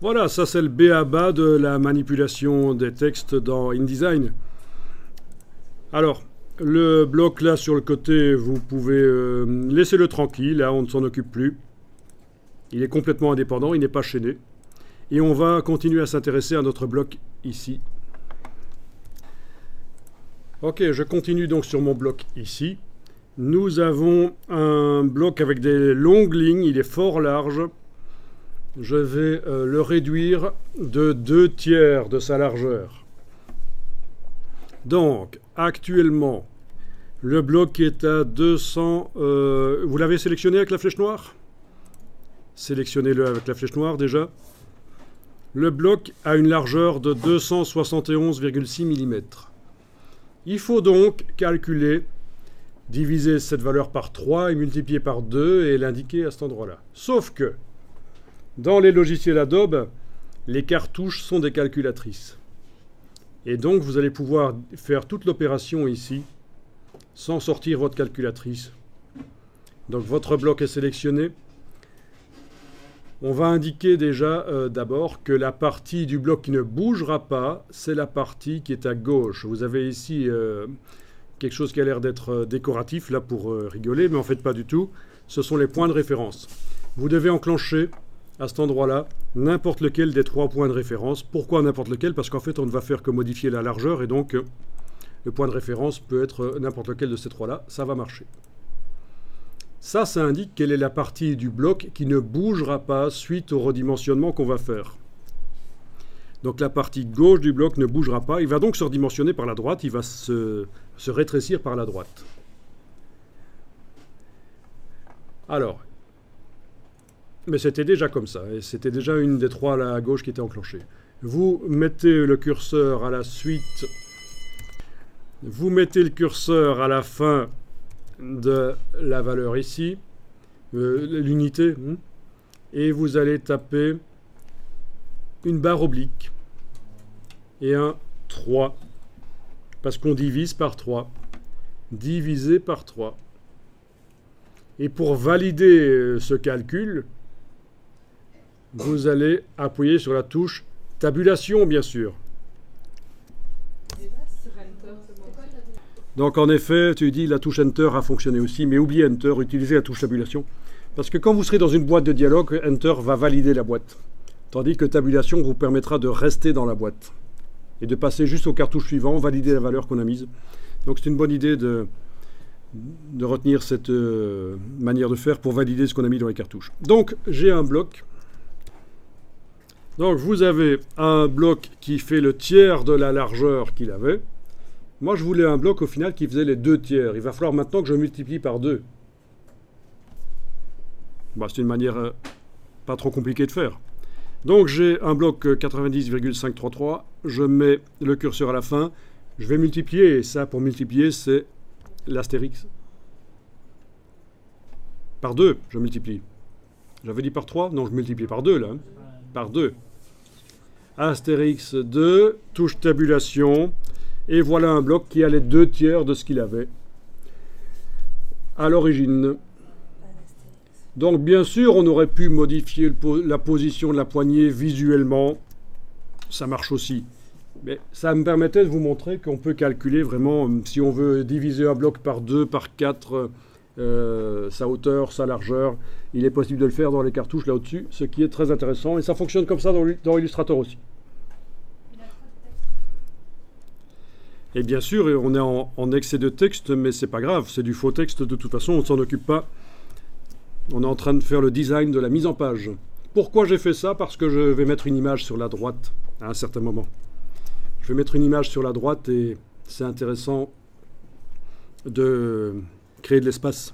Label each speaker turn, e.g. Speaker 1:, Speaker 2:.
Speaker 1: Voilà, ça c'est le b.a.-ba de la manipulation des textes dans InDesign. Alors, le bloc là sur le côté, vous pouvez laisser-le tranquille, là on ne s'en occupe plus. Il est complètement indépendant, il n'est pas chaîné. Et on va continuer à s'intéresser à notre bloc ici. Ok, je continue donc sur mon bloc ici. Nous avons un bloc avec des longues lignes, il est fort large. Je vais le réduire de 2/3 de sa largeur. Donc, actuellement, le bloc est à 200... vous l'avez sélectionné avec la flèche noire? Sélectionnez-le avec la flèche noire déjà. Le bloc a une largeur de 271,6 mm. Il faut donc calculer, diviser cette valeur par 3 et multiplier par 2 et l'indiquer à cet endroit-là. Sauf que, dans les logiciels Adobe, les cartouches sont des calculatrices. Et donc, vous allez pouvoir faire toute l'opération ici, sans sortir votre calculatrice. Donc, votre bloc est sélectionné. On va indiquer déjà d'abord que la partie du bloc qui ne bougera pas, c'est la partie qui est à gauche. Vous avez ici quelque chose qui a l'air d'être décoratif, là pour rigoler, mais en fait pas du tout. Ce sont les points de référence. Vous devez enclencher à cet endroit-là n'importe lequel des 3 points de référence. Pourquoi n'importe lequel? Parce qu'en fait on ne va faire que modifier la largeur et donc le point de référence peut être n'importe lequel de ces 3-là. Ça va marcher. Ça indique quelle est la partie du bloc qui ne bougera pas suite au redimensionnement qu'on va faire. Donc la partie gauche du bloc ne bougera pas. Il va donc se redimensionner par la droite. Il va se rétrécir par la droite. Alors, mais c'était déjà comme ça. Et c'était déjà une des 3 là à gauche qui était enclenchée. Vous mettez le curseur à la suite. Vous mettez le curseur à la fin de la valeur ici, l'unité, et vous allez taper une barre oblique et un 3, parce qu'on divise par 3, divisé par 3. Et pour valider ce calcul, vous allez appuyer sur la touche tabulation, bien sûr. Donc en effet, tu dis la touche Enter a fonctionné aussi, mais oubliez Enter, utilisez la touche tabulation. Parce que quand vous serez dans une boîte de dialogue, Enter va valider la boîte. Tandis que tabulation vous permettra de rester dans la boîte. Et de passer juste au cartouche suivant, valider la valeur qu'on a mise. Donc c'est une bonne idée de retenir cette manière de faire pour valider ce qu'on a mis dans les cartouches. Donc j'ai un bloc. Donc vous avez un bloc qui fait le tiers de la largeur qu'il avait. Moi, je voulais un bloc au final qui faisait les 2/3. Il va falloir maintenant que je multiplie par 2. Bah, c'est une manière pas trop compliquée de faire. Donc, j'ai un bloc 90,533. Je mets le curseur à la fin. Je vais multiplier. Et ça, pour multiplier, c'est l'astérix. Par 2, je multiplie. J'avais dit par 3? Non, je multiplie par 2, là. Hein. Par 2. Astérix 2, touche tabulation. Et voilà un bloc qui a les 2/3 de ce qu'il avait à l'origine. Donc bien sûr, on aurait pu modifier la position de la poignée visuellement. Ça marche aussi. Mais ça me permettait de vous montrer qu'on peut calculer vraiment, si on veut diviser un bloc par 2, par 4, sa hauteur, sa largeur. Il est possible de le faire dans les cartouches là au-dessus, ce qui est très intéressant. Et ça fonctionne comme ça dans Illustrator aussi. Et bien sûr, on est en excès de texte, mais c'est pas grave, c'est du faux texte de toute façon, on ne s'en occupe pas. On est en train de faire le design de la mise en page. Pourquoi j'ai fait ça? Parce que je vais mettre une image sur la droite à un certain moment. Je vais mettre une image sur la droite et c'est intéressant de créer de l'espace.